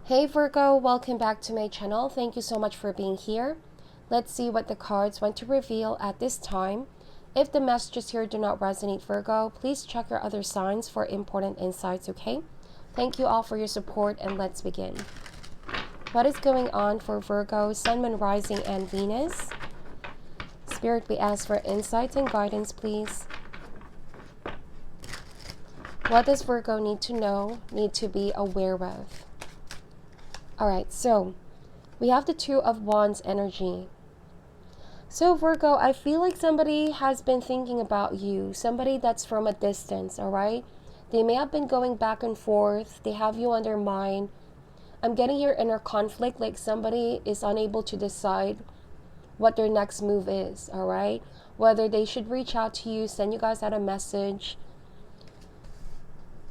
Hey Virgo, welcome back to my channel. Thank you so much for being here. Let's see what the cards want to reveal at this time. If the messages here do not resonate, Virgo, please check your other signs for important insights, okay? Thank you all for your support, and let's begin. What is going on for Virgo, Sun, Moon, Rising, and Venus? Spirit, we ask for insights and guidance, please. What does Virgo need to know, need to be aware of? Alright, so we have the Two of Wands energy. So Virgo, I feel like somebody has been thinking about you, somebody that's from a distance, alright? They may have been going back and forth, they have you on their mind. I'm getting here inner conflict, like somebody is unable to decide what their next move is, alright? Whether they should reach out to you, send you guys out a message.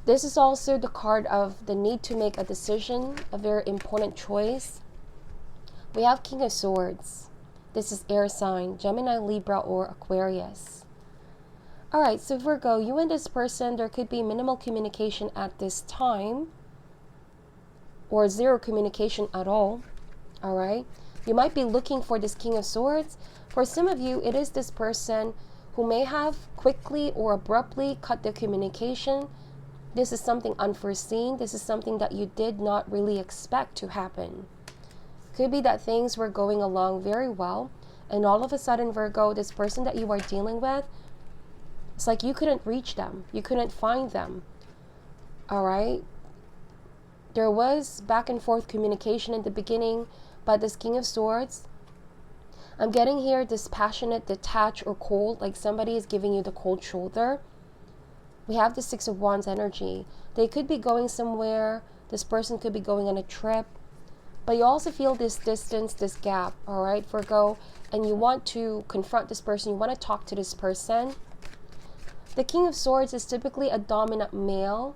This is also the card of the need to make a decision, a very important choice. We have King of Swords. This is air sign, Gemini, Libra, or Aquarius. Alright, so Virgo, you and this person, there could be minimal communication at this time, or zero communication at all. Alright, you might be looking for this King of Swords. For some of you, it is this person who may have quickly or abruptly cut the communication. This is something unforeseen. This is something that you did not really expect to happen. Could be that things were going along very well, and all of a sudden, Virgo, this person that you are dealing with, it's like you couldn't reach them. You couldn't find them. All right? There was back and forth communication in the beginning, but this King of Swords, I'm getting here dispassionate, detached, or cold, like somebody is giving you the cold shoulder. We have the Six of Wands energy. They could be going somewhere. This person could be going on a trip. But you also feel this distance, this gap, all right, Virgo? And you want to confront this person. You want to talk to this person. The King of Swords is typically a dominant male,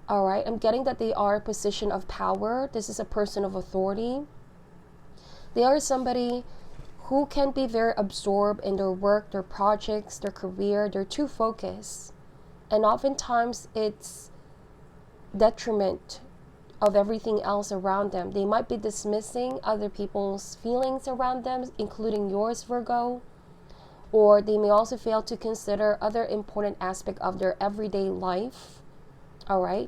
all right? I'm getting that they are a position of power. This is a person of authority. They are somebody who can be very absorbed in their work, their projects, their career. They're too focused. And oftentimes it's detriment of everything else around them. They might be dismissing other people's feelings around them, including yours, Virgo. Or they may also fail to consider other important aspects of their everyday life. All right.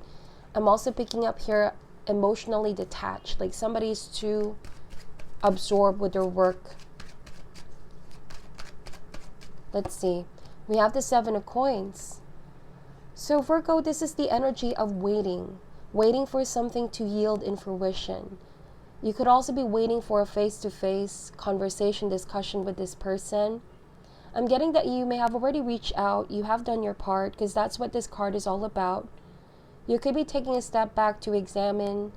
I'm also picking up here emotionally detached, like somebody's too absorbed with their work. Let's see. We have the Seven of Coins. So Virgo, this is the energy of waiting for something to yield in fruition. You could also be waiting for a face-to-face conversation, discussion with this person. I'm getting that you may have already reached out, you have done your part, because that's what this card is all about. You could be taking a step back to examine,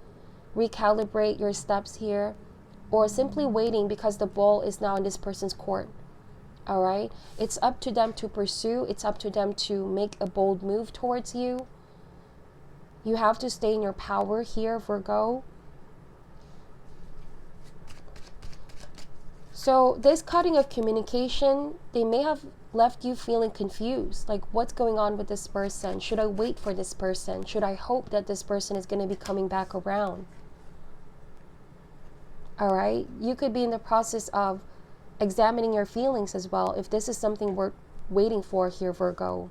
recalibrate your steps here, or simply waiting because the ball is now in this person's court. All right, it's up to them to pursue. It's up to them to make a bold move towards you. You have to stay in your power here, Virgo. So this cutting of communication, they may have left you feeling confused. Like, what's going on with this person? Should I wait for this person? Should I hope that this person is going to be coming back around? All right, you could be in the process of examining your feelings as well, if this is something worth waiting for here, Virgo.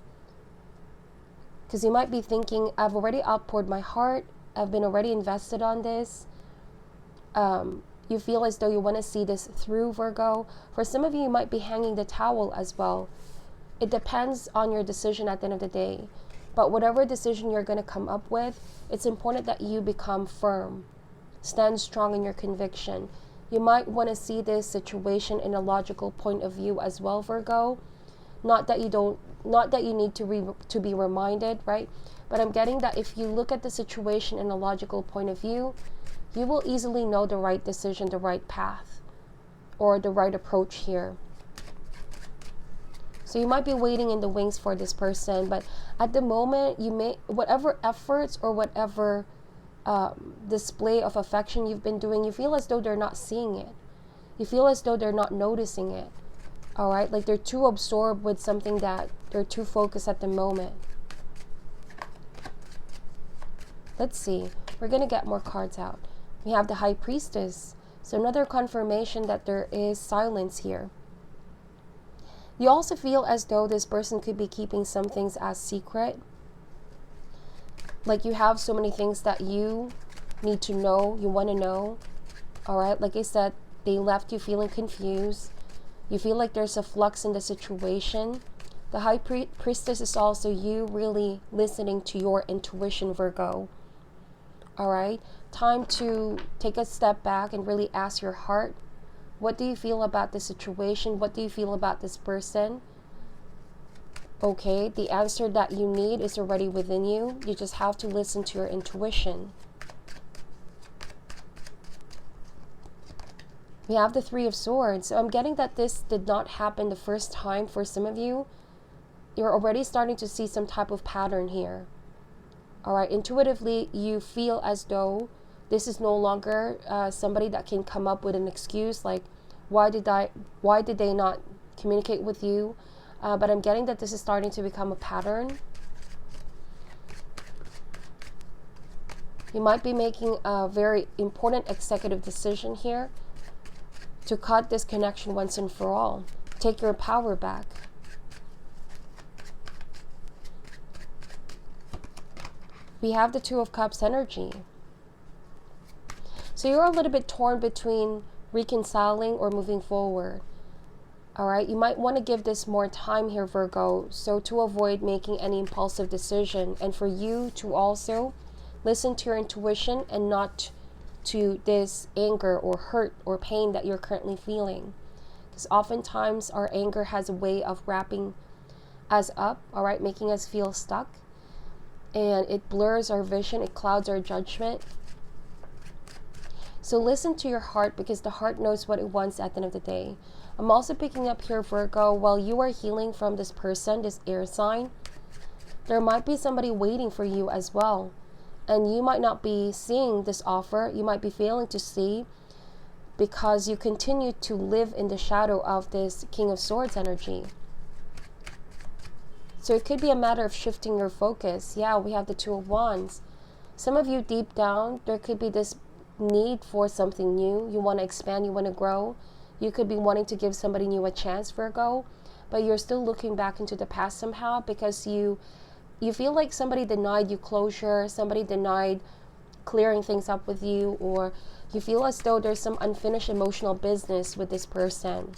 Because you might be thinking, I've already outpoured my heart, I've been already invested on this. You feel as though you want to see this through, Virgo. For some of you, you might be hanging the towel as well. It depends on your decision at the end of the day. But whatever decision you're going to come up with, it's important that you become firm. Stand strong in your conviction. You might want to see this situation in a logical point of view as well, Virgo. Not that you need to be reminded, right? But I'm getting that if you look at the situation in a logical point of view, you will easily know the right decision, the right path, or the right approach here. So you might be waiting in the wings for this person, but at the moment, you may, whatever efforts or whatever display of affection you've been doing, you feel as though they're not seeing it. You feel as though they're not noticing it. All right, like they're too absorbed with something that they're too focused at the moment. Let's see. We're going to get more cards out. We have the High Priestess. So another confirmation that there is silence here. You also feel as though this person could be keeping some things as secret. Like you have so many things that you need to know, you want to know. All right, like I said, they left you feeling confused. You feel like there's a flux in the situation. The High Priestess is also you really listening to your intuition, Virgo. All right, time to take a step back and really ask your heart, what do you feel about this situation? What do you feel about this person? Okay, the answer that you need is already within you. You just have to listen to your intuition. We have the Three of Swords. So I'm getting that this did not happen the first time for some of you. You're already starting to see some type of pattern here. All right, intuitively, you feel as though this is no longer somebody that can come up with an excuse like, why did they not communicate with you? But I'm getting that this is starting to become a pattern. You might be making a very important executive decision here to cut this connection once and for all. Take your power back. We have the Two of Cups energy. So you're a little bit torn between reconciling or moving forward. All right, you might want to give this more time here, Virgo, so to avoid making any impulsive decision, and for you to also listen to your intuition and not to this anger or hurt or pain that you're currently feeling. Because oftentimes our anger has a way of wrapping us up, all right, making us feel stuck, and it blurs our vision, it clouds our judgment. So listen to your heart, because the heart knows what it wants at the end of the day. I'm also picking up here, Virgo, while you are healing from this person, this air sign, there might be somebody waiting for you as well. And you might not be seeing this offer. You might be failing to see because you continue to live in the shadow of this King of Swords energy. So it could be a matter of shifting your focus. Yeah, we have the Two of Wands. Some of you deep down, there could be this need for something new. You want to expand, you want to grow. You could be wanting to give somebody new a chance, Virgo, but you're still looking back into the past somehow because you feel like somebody denied you closure, somebody denied clearing things up with you, or you feel as though there's some unfinished emotional business with this person.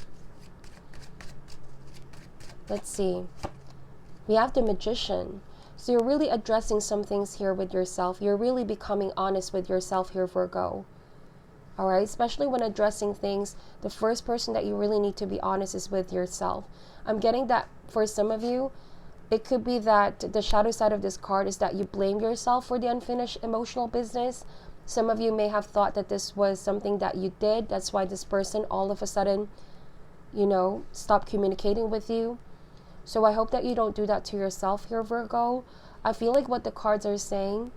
Let's see. We have the Magician. So you're really addressing some things here with yourself. You're really becoming honest with yourself here, Virgo. All right, especially when addressing things, the first person that you really need to be honest is with yourself. I'm getting that for some of you, it could be that the shadow side of this card is that you blame yourself for the unfinished emotional business. Some of you may have thought that this was something that you did. That's why this person all of a sudden, stopped communicating with you. So I hope that you don't do that to yourself here, Virgo. I feel like what the cards are saying,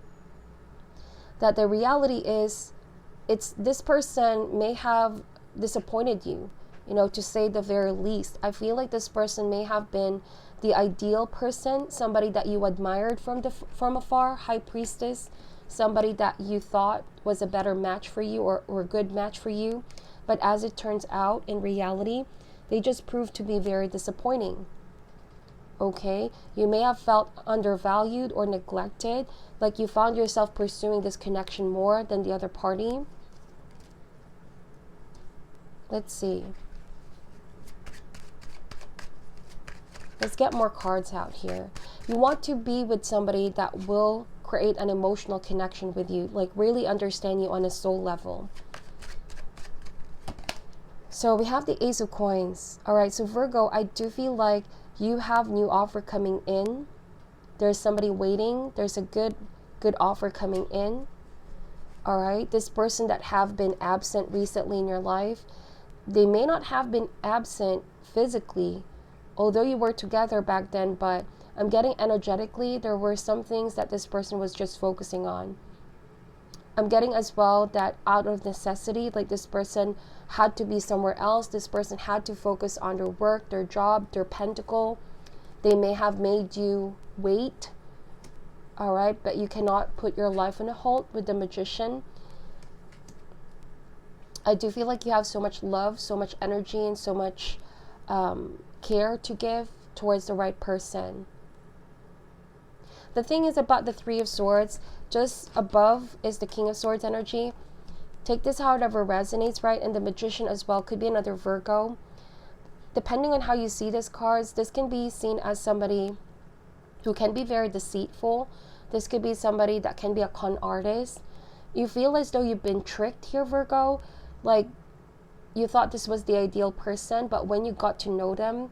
that the reality is, this person may have disappointed you, to say the very least. I feel like this person may have been the ideal person, somebody that you admired from afar, High Priestess, somebody that you thought was a better match for you or a good match for you. But as it turns out, in reality, they just proved to be very disappointing. Okay, you may have felt undervalued or neglected, like you found yourself pursuing this connection more than the other party. Let's see. Let's get more cards out here. You want to be with somebody that will create an emotional connection with you, like really understand you on a soul level. So we have the Ace of Coins. All right, so Virgo, I do feel like you have new offer coming in. There's somebody waiting. There's a good offer coming in. All right, this person that have been absent recently in your life, they may not have been absent physically, although you were together back then, but I'm getting energetically, there were some things that this person was just focusing on. I'm getting as well that out of necessity, like this person had to be somewhere else. This person had to focus on their work, their job, their pentacle. They may have made you wait. All right, but you cannot put your life on a hold with the Magician. I do feel like you have so much love, so much energy, and so much care to give towards the right person. The thing is about the Three of Swords, just above is the King of Swords energy. Take this however resonates, right? And the Magician as well could be another Virgo. Depending on how you see this cards, this can be seen as somebody who can be very deceitful. This could be somebody that can be a con artist. You feel as though you've been tricked here, Virgo. Like, you thought this was the ideal person, but when you got to know them,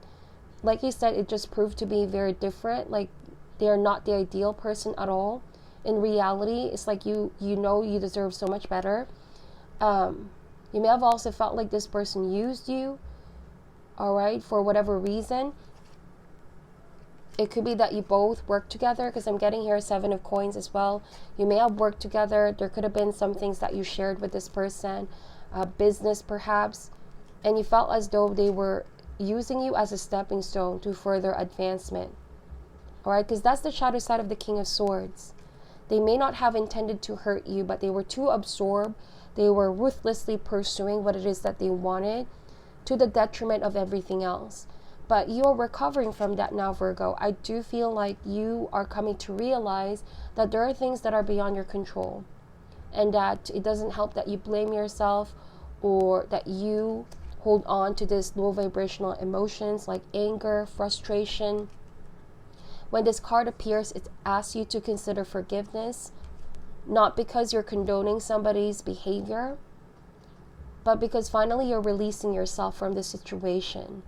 like you said, it just proved to be very different. Like, they are not the ideal person at all. In reality, it's like you know you deserve so much better. You may have also felt like this person used you, all right, for whatever reason. It could be that you both work together, because I'm getting here Seven of Coins as well. You may have worked together. There could have been some things that you shared with this person, business perhaps, and you felt as though they were using you as a stepping stone to further advancement. All right, because that's the shadow side of the King of Swords. They may not have intended to hurt you, but they were too absorbed. They were ruthlessly pursuing what it is that they wanted, to the detriment of everything else. But you're recovering from that now, Virgo. I do feel like you are coming to realize that there are things that are beyond your control, and that it doesn't help that you blame yourself or that you hold on to this low vibrational emotions like anger, frustration. When this card appears, it asks you to consider forgiveness, not because you're condoning somebody's behavior, but because finally you're releasing yourself from the situation.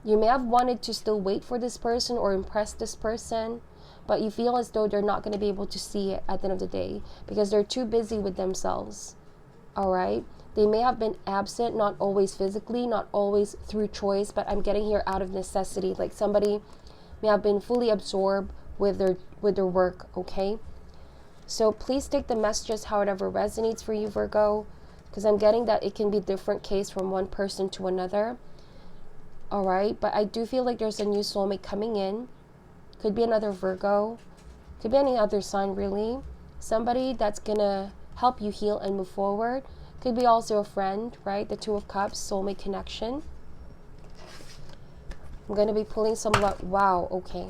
You may have wanted to still wait for this person or impress this person, but you feel as though they're not going to be able to see it at the end of the day because they're too busy with themselves. All right? They may have been absent, not always physically, not always through choice, but I'm getting here out of necessity. Like somebody may have been fully absorbed with their work, okay? So please take the messages however resonates for you, Virgo, because I'm getting that it can be different case from one person to another. All right, but I do feel like there's a new soulmate coming in. Could be another Virgo. Could be any other sign, really. Somebody that's going to help you heal and move forward. Could be also a friend, right? The Two of Cups, soulmate connection. I'm going to be pulling some luck. Wow, okay.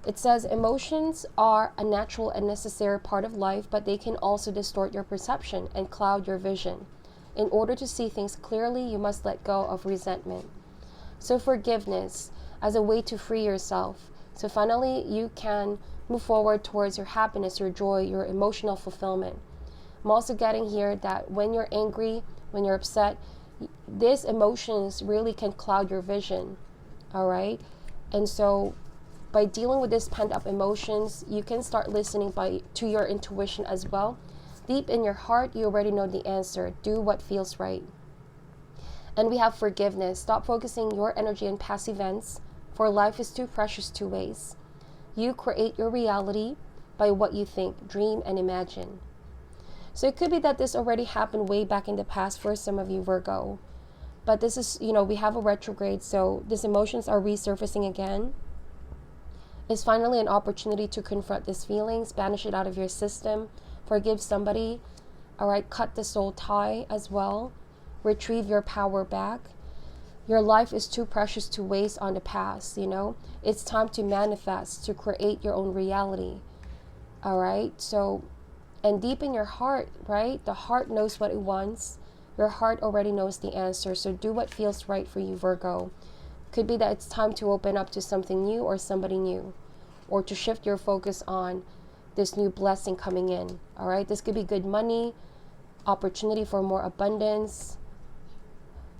It says emotions are a natural and necessary part of life, but they can also distort your perception and cloud your vision. In order to see things clearly, you must let go of resentment. So forgiveness as a way to free yourself. So finally, you can move forward towards your happiness, your joy, your emotional fulfillment. I'm also getting here that when you're angry, when you're upset, these emotions really can cloud your vision. All right? And so by dealing with these pent up emotions, you can start listening to your intuition as well. Deep in your heart, you already know the answer. Do what feels right. And we have forgiveness. Stop focusing your energy on past events, for life is too precious to waste. You create your reality by what you think, dream, and imagine. So it could be that this already happened way back in the past for some of you, Virgo. But this is, we have a retrograde, so these emotions are resurfacing again. It's finally an opportunity to confront these feelings, banish it out of your system, forgive somebody, all right, cut the soul tie as well. Retrieve your power back. Your life is too precious to waste on the past, It's time to manifest, to create your own reality. All right? So, and deep in your heart, right? The heart knows what it wants. Your heart already knows the answer. So do what feels right for you, Virgo. Could be that it's time to open up to something new or somebody new, or to shift your focus on this new blessing coming in. All right? This could be good money, opportunity for more abundance.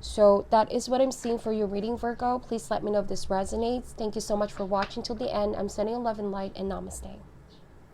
So that is what I'm seeing for your reading, Virgo. Please let me know if this resonates. Thank you so much for watching till the end. I'm sending you love and light, and namaste.